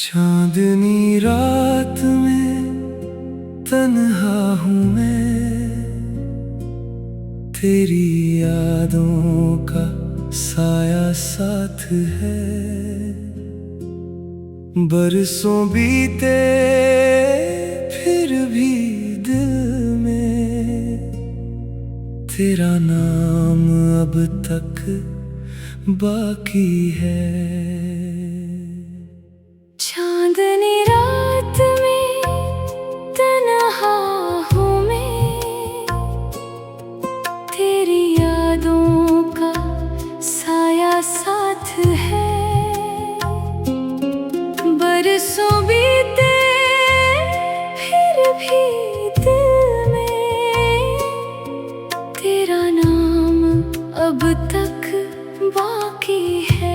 चांदनी रात में तन्हा हूँ मैं, तेरी यादों का साया साथ है। बरसों बीते फिर भी दिल में तेरा नाम अब तक बाकी है। चांदनी रात में तन्हा हूँ मैं, तेरी यादों का साया साथ है। बरसों बीते फिर भी दिल में तेरा नाम अब तक बाकी है।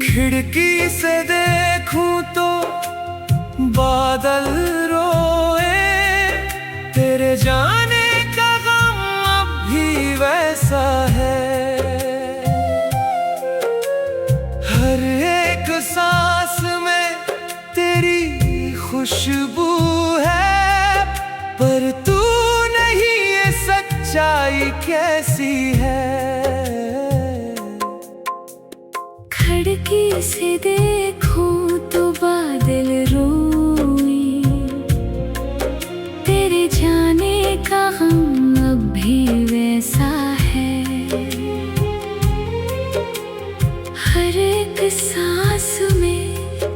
खिड़की से देखूं तो बादल रोए, तेरे जाने का गम अब भी वैसा है। हर एक सांस में तेरी खुशबू है, पर तू नहीं, ये सच्चाई कैसी है। खिड़की से देखूं तो बादल रोए, तेरे जाने का गम अब भी वैसा है। हर एक सांस में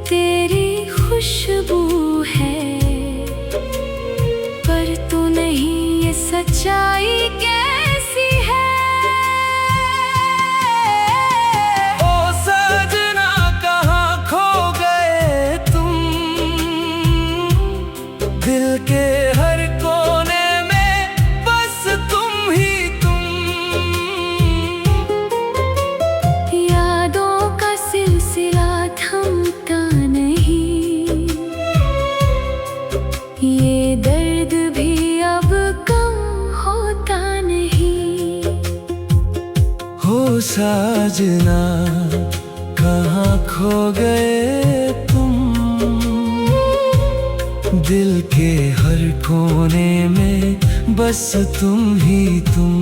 तेरी खुशबू है, पर तू नहीं, ये सच्चाई कैसी है। दिल के हर कोने में बस तुम ही तुम। यादों का सिलसिला थमता नहीं, ये दर्द भी अब कम होता नहीं। हो साजना कहाँ खो गए तुम, दिल के हर कोने में बस तुम ही तुम।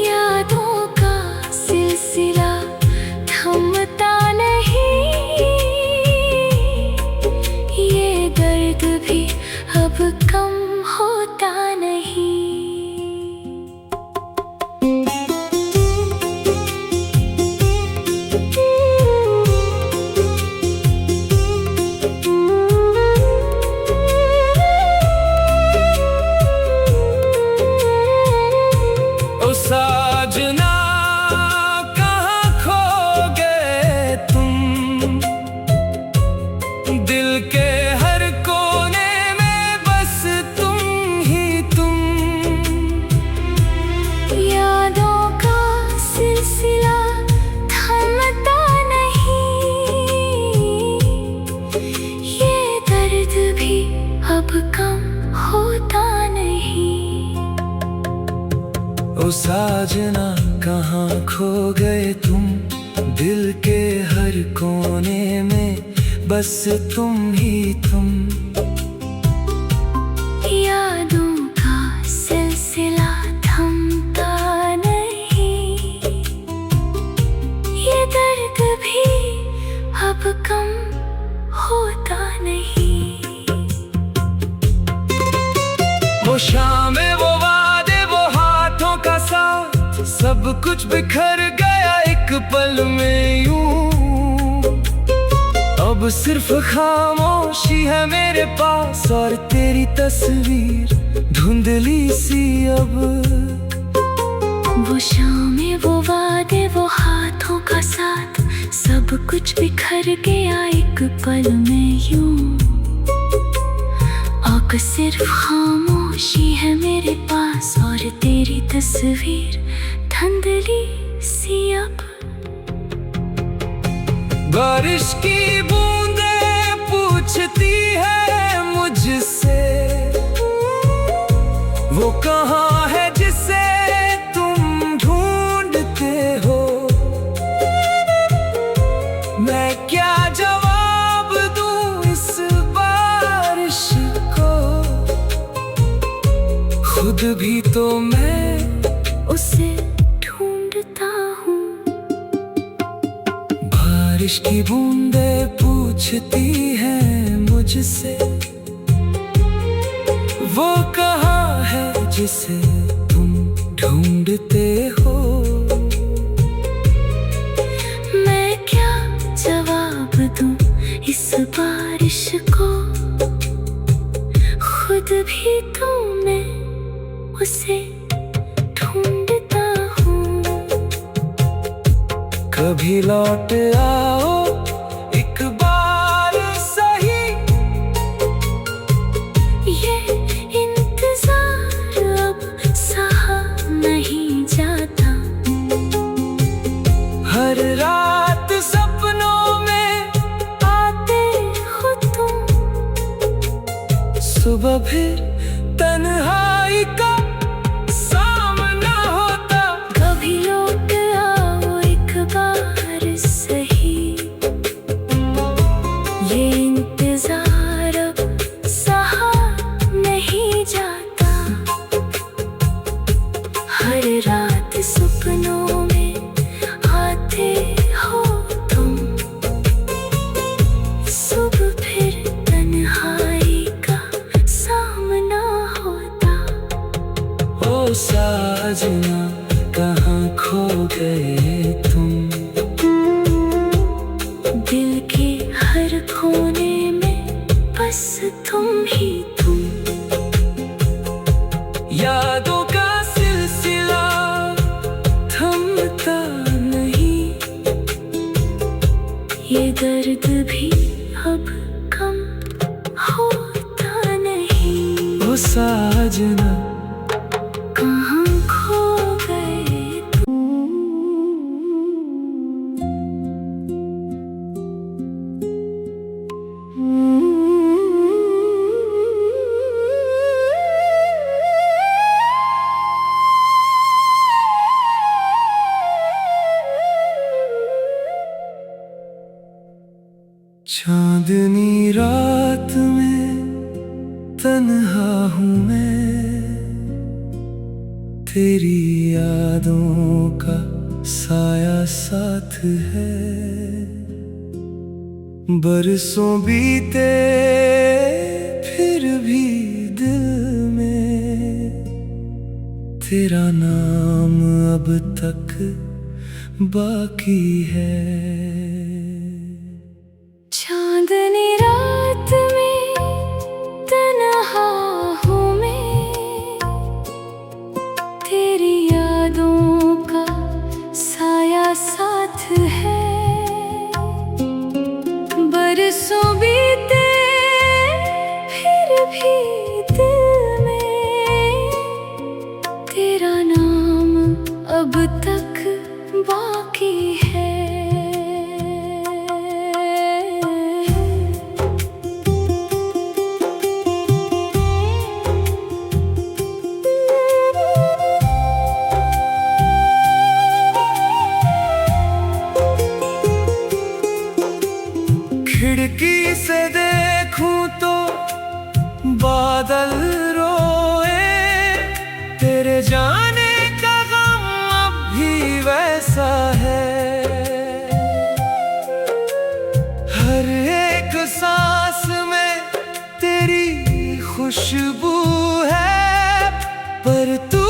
यादों का सिलसिला थमता नहीं, ये दर्द भी अब कम होता नहीं। साजना कहाँ खो गए तुम, दिल के हर कोने में बस तुम ही तुम। यादों का सिलसिला थमता नहीं, ये दर्द भी अब कम होता नहीं। ओ साजना कहाँ खो गए तुम, दिल के हर कोने में बस तुम ही तुम। यादों का सिलसिला थमता नहीं, ये दर्द भी अब कम होता नहीं। वो शामें, वो वादे, वो हाथों का साथ, सब कुछ बिखर गया एक पल में यूं। अब सिर्फ खामोशी है मेरे पास और तेरी तस्वीर धुंधली सी अब। वो शामें, वो वादे, वो हाथों का साथ, सब कुछ बिखर गया एक पल में यूं। अब सिर्फ खामोशी है मेरे पास और तेरी तस्वीर धुंधली सी अब। बारिश की बूंदें पूछती है मुझसे, वो कहाँ है जिसे तुम ढूंढते हो। मैं क्या जवाब दूं इस बारिश को, खुद भी तो मैं उसे ढूंढता हूँ। बारिश की बूंदें पूछती हैं मुझसे, वो कहाँ है जिसे तुम ढूंढते हो। मैं क्या जवाब दूं इस बारिश को, खुद भी तो मैं उसे ढूंढता हूँ। कभी लौट आओ एक बार सही, ये इंतजार अब सहा नहीं जाता। हर रात सपनों में आते हो तुम, सुबह फिर तन्हाई का सामना होता। कभी लौट आओ एक बार सही, ये इंतजार अब सहा नहीं जाता। हर रात सपनों में आते हो तुम, सुबह फिर तन्हाई का सामना होता। ओ साजना कहाँ खो गए तुम, दिल के हर कोने में बस तुम ही तुम। यादों का सिलसिला थमता नहीं, ये दर्द भी अब कम होता नहीं। ओ साजना कहाँ खो गए तुम। चांदनी रात में तन्हा हूँ मैं, तेरी यादों का साया साथ है। बरसों बीते फिर भी दिल में तेरा नाम अब तक बाकी है। चांदनी रात में तन्हा हूँ मैं, तेरी यादों का साया साथ है। बरसों बीते फिर भी दिल में तेरा नाम अब तक बाकी है। खिड़की से देखूं तो बादल रोए, तेरे जाने का गम अब भी वैसा है। हर एक सांस में तेरी खुशबू है, पर तू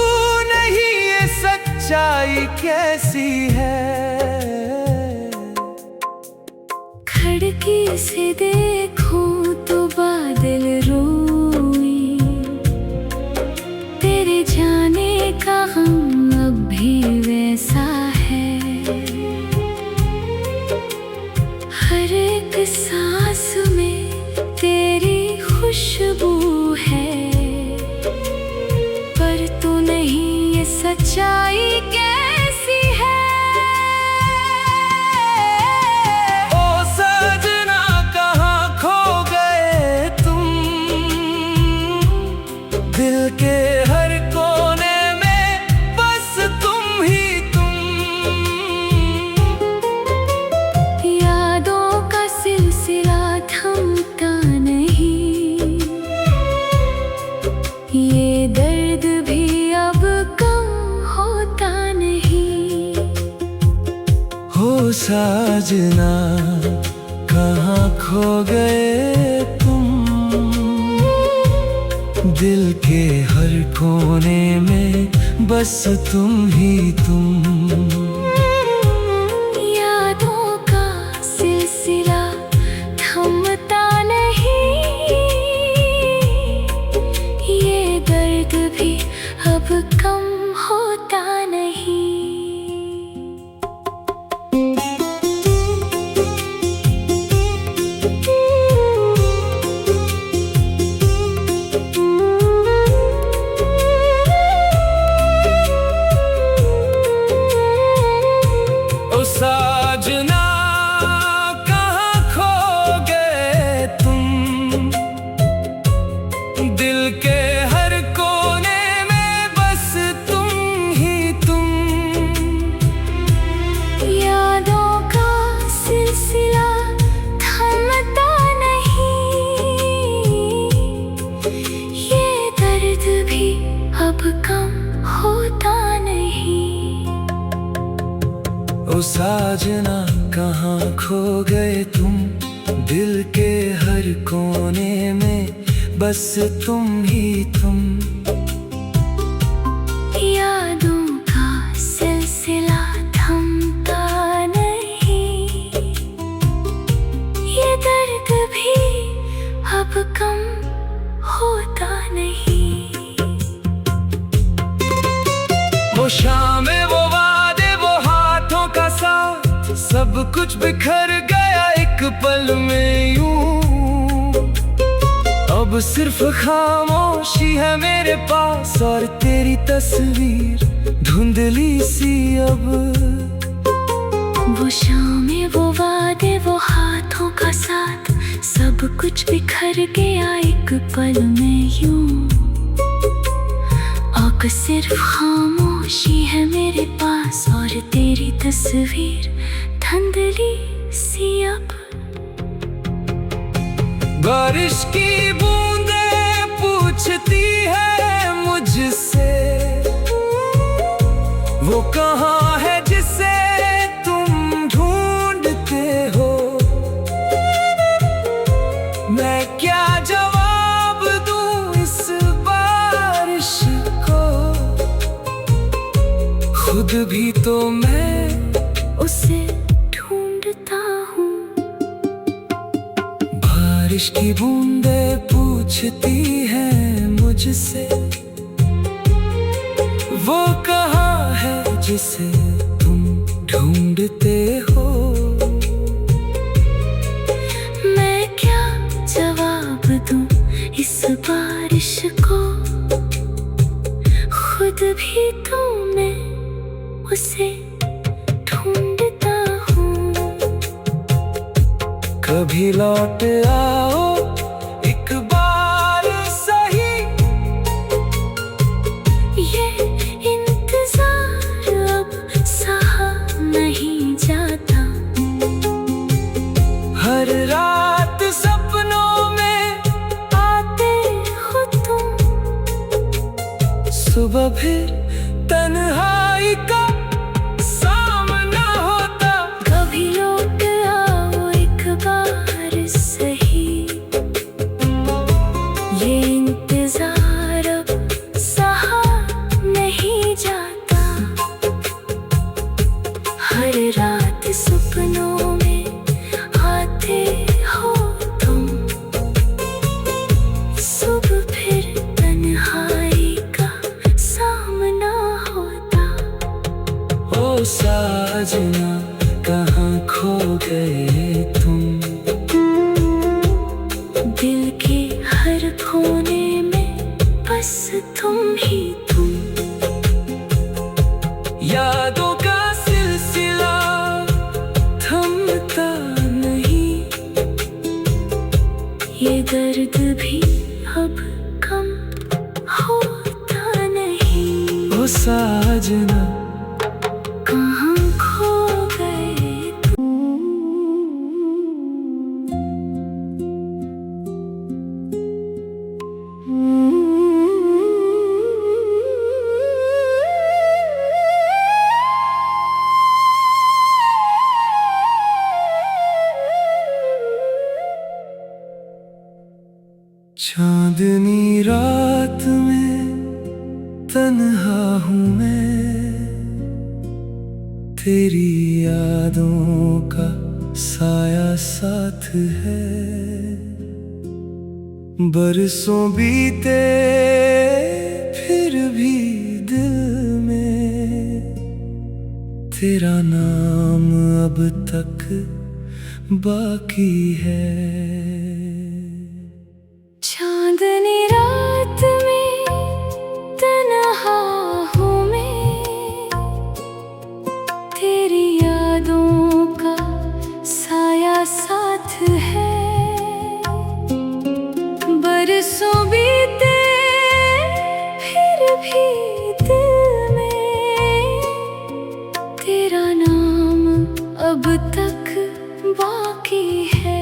नहीं, ये सच्चाई कैसी है। खिड़की से देखूं तो बादल रोए, तेरे जाने का गम अब भी वैसा है। हर एक सांस में तेरी खुशबू है, पर तू नहीं, ये सच्चाई कैसी है। ओ के हर कोने में बस तुम ही तुम। यादों का सिलसिला थमता नहीं, ये दर्द भी अब कम होता नहीं। हो साजना कहाँ खो गए तुम, दिल के हर कोने में बस तुम ही तुम। यादों का सिलसिला थमता नहीं, ये दर्द भी अब कम होता नहीं। साजना कहाँ खो गए तुम, दिल के हर कोने में बस तुम ही तुम। यादों का सिलसिला थमता नहीं, ये दर्द भी अब कम होता नहीं। ओ साजना कहाँ खो गए तुम, दिल के हर कोने में बस तुम ही तुम। यादों का सिलसिला थमता नहीं, ये दर्द भी अब कम होता नहीं। वो शामें वो वादे वो हाथों का साथ, सब कुछ बिखर गया एक पल में यूं। अब सिर्फ खामोशी है मेरे पास और तेरी तस्वीर धुंधली सी अब। वो शामें वो वादे वो हाथों का साथ, सब कुछ बिखर गया एक पल में यूं। अब सिर्फ खामोशी है मेरे पास और तेरी तस्वीर धुंधली सी अब। बारिश की बूंदें पूछती है मुझसे, वो कहाँ है जिसे तुम ढूंढते हो। मैं क्या जवाब दूं इस बारिश को, खुद भी तो मैं उसे ढूंढता हूँ। बारिश की बूंदें पूछती हैं मुझसे, वो कहाँ है जिसे तुम ढूंढते हो। मैं क्या जवाब दूं इस बारिश को, खुद भी तो मैं उसे ढूंढता हूँ। कभी लौट आओ एक बार सही, ये इंतजार अब सहा नहीं जाता। हर रात सपनों में आते हो तुम, सुबह फिर तन्हाई का सामना होता। कभी लौट आओ एक बार सही, ये इंतजार अब सहा नहीं जाता। हर रात सपनों में आते हो तुम, सुबह फिर तन्हाई का सामना होता। ओ साजना कहाँ खो गए तुम, दिल के हर कोने में बस तुम ही तुम। यादों का सिलसिला थमता नहीं, ये दर्द भी अब कम होता साजना कहाँ खो गए चांदनी रात में तन्हा हूँ मैं, तेरी यादों का साया साथ है। बरसों बीते फिर भी दिल में तेरा नाम अब तक बाकी है। चांदनी रात में तन्हा हूँ मैं, तेरी यादों का साया साथ है। बरसों बीते फिर भी दिल में तेरा नाम अब तक बाकी है।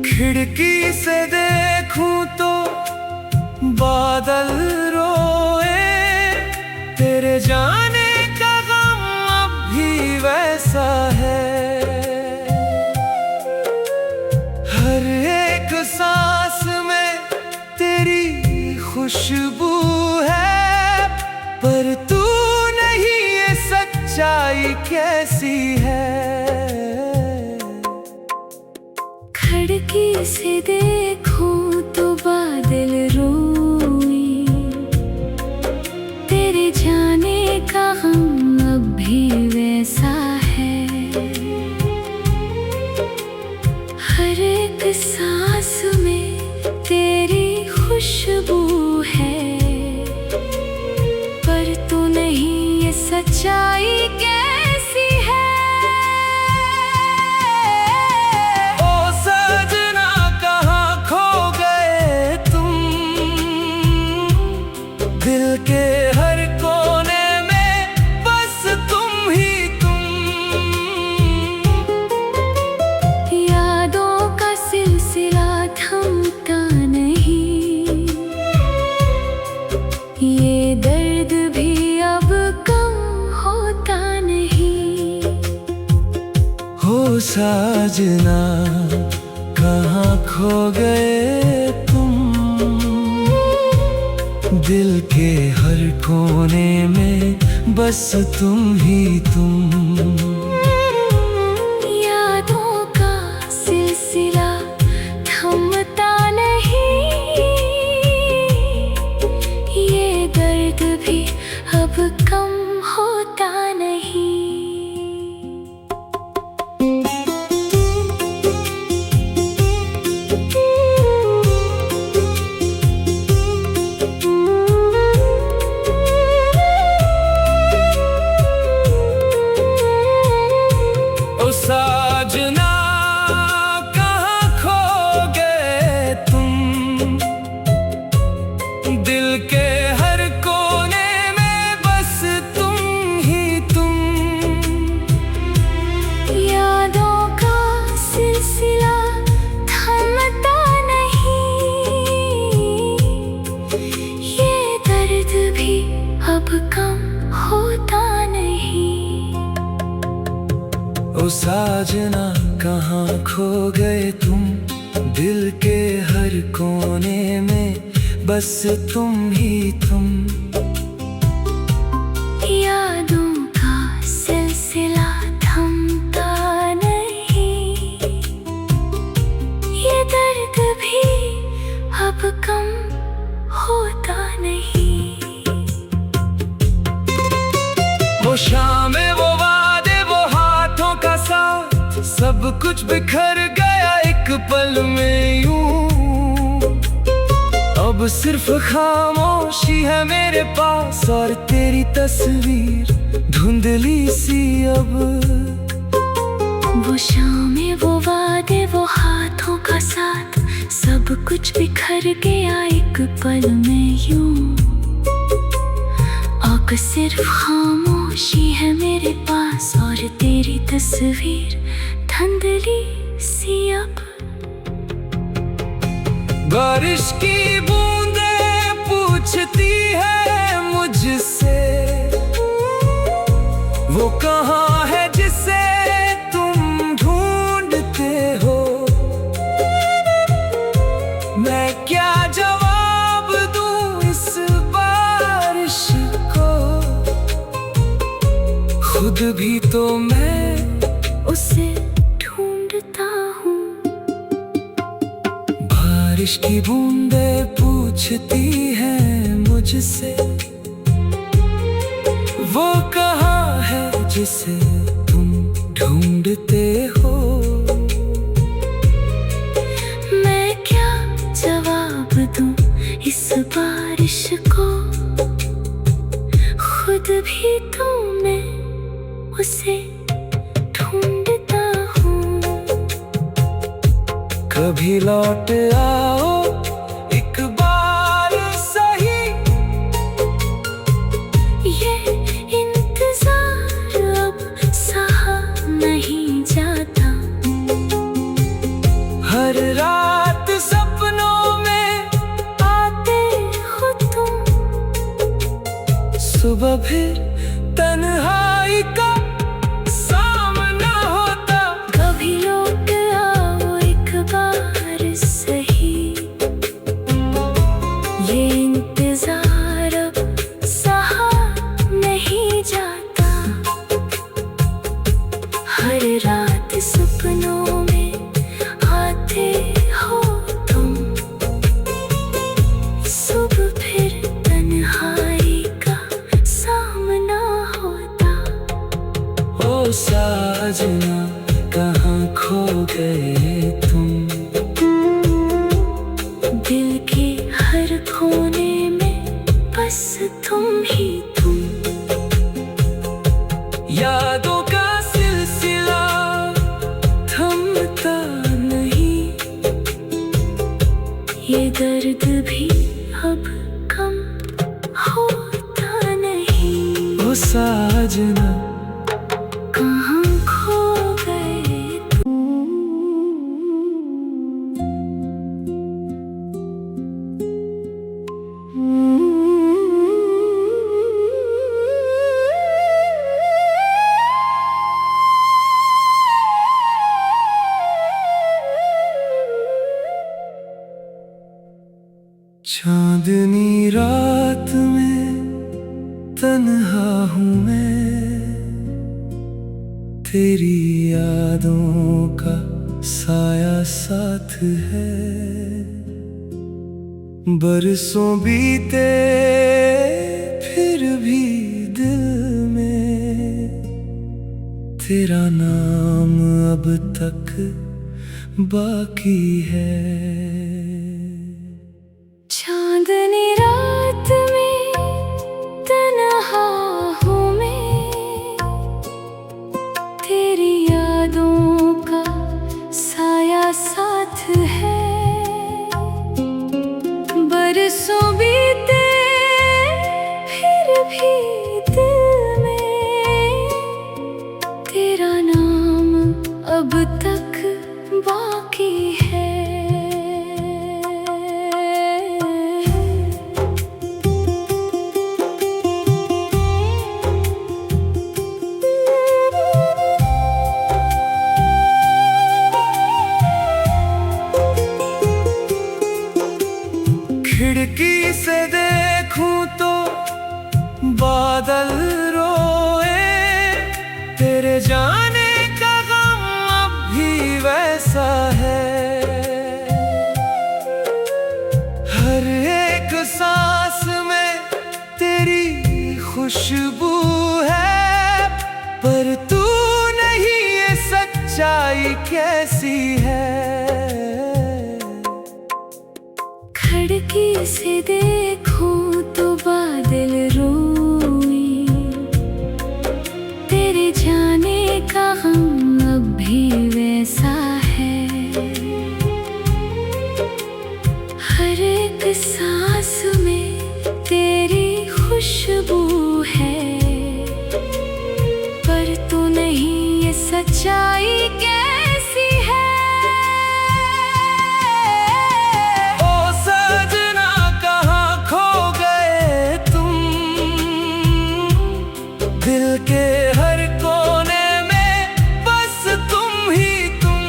खिड़की से देखूं तो बादल रोए, तेरे जाने का गम अब भी वैसा है। हर एक सांस में तेरी खुशबू है, पर तू नहीं, ये सच्चाई कैसी है। खिड़की से देखूं तो बादल रोए, तेरे जाने का गम अब भी वैसा है। हर एक सांस में तेरी खुशबू है, पर तू नहीं, ये सच्चाई कैसी है। दिल के हर कोने में बस तुम ही तुम। यादों का सिलसिला थमता नहीं, ये दर्द भी अब कम होता नहीं। हो साजना कहाँ खो गए तुम, दिल के हर कोने में बस तुम ही तुम। यादों का सिलसिला थमता नहीं, ये दर्द भी अब कम होता नहीं। साजना कहाँ खो गए तुम, दिल के हर कोने में बस तुम ही तुम। यादों का सिलसिला थमता नहीं, ये दर्द भी अब कम होता नहीं। ओ साजना कहाँ खो गए तुम, दिल के हर कोने में बस तुम ही तुम। यादों का सिलसिला थमता नहीं, ये दर्द भी अब कम होता नहीं। वो शामें, वो वादे, वो हाथों का साथ, सब कुछ बिखर गया एक पल में यूं। अब अब सिर्फ खामोशी है मेरे पास और तेरी तस्वीर धुंधली सी अब। वो शामें, वो वादे, वो हाथों का साथ, सब कुछ बिखर गया एक पल में यूं। अब सिर्फ खामोशी है मेरे पास और तेरी तस्वीर धुंधली सी अब। बारिश की बूंदें पूछती है मुझसे, वो कहाँ है जिसे तुम ढूंढते हो। मैं क्या जवाब दूं इस बारिश को, खुद भी तो मैं उसे ढूंढता हूँ। बारिश की बूंदें पूछती हैं मुझसे, वो कहाँ है जिसे तुम ढूंढते हो। मैं क्या जवाब दूं इस बारिश को, खुद भी तो मैं उसे ढूंढता हूँ। कभी लौट आओ एक बार सही, ये इंतजार अब सहा नहीं जाता। हर रात सपनों में आते हो तुम, सुबह फिर तन्हाई का सामना होता। कभी लौट आओ एक बार सही, ये इंतजार अब सहा नहीं जाता। हर रात सपनों में आते हो तुम, सुबह फिर तन्हाई का सामना होता। ओ साजना कहाँ खो गए तुम, दिल के हर कोने में बस तुम ही तुम। यादों का सिलसिला थमता नहीं, ये दर्द भी अब कम होता नहीं। ओ साजना कहाँ खो गए तुम। चांदनी रात में तन्हा हूँ मैं, तेरी यादों का साया साथ है। बरसों बीते फिर भी दिल में तेरा नाम अब तक बाकी है। चांदनी रात में तन्हा हूँ मैं, तेरी यादों का साया साथ है। बरसों बीते फिर भी दिल में तेरा नाम अब तक बाकी है। खिड़की से देखूं तो बादल रोए, तेरे जाने का गम अब भी वैसा है। हर एक सांस में तेरी खुशबू है, पर तू नहीं, ये सच्चाई कैसी है। खिड़की से खुशबू है, पर तू नहीं, ये सच्चाई कैसी है। ओ सजना कहाँ खो गए तुम, दिल के हर कोने में बस तुम ही तुम।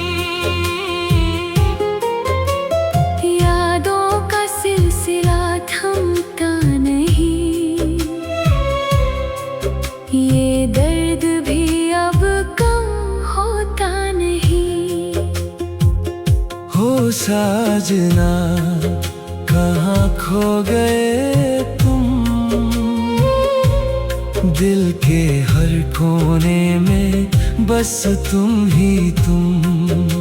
यादों का सिलसिला थमता नहीं, ये दर्द भी अब कम होता नहीं। हो साजना कहाँ खो गए तुम, दिल के हर कोने में बस तुम ही तुम।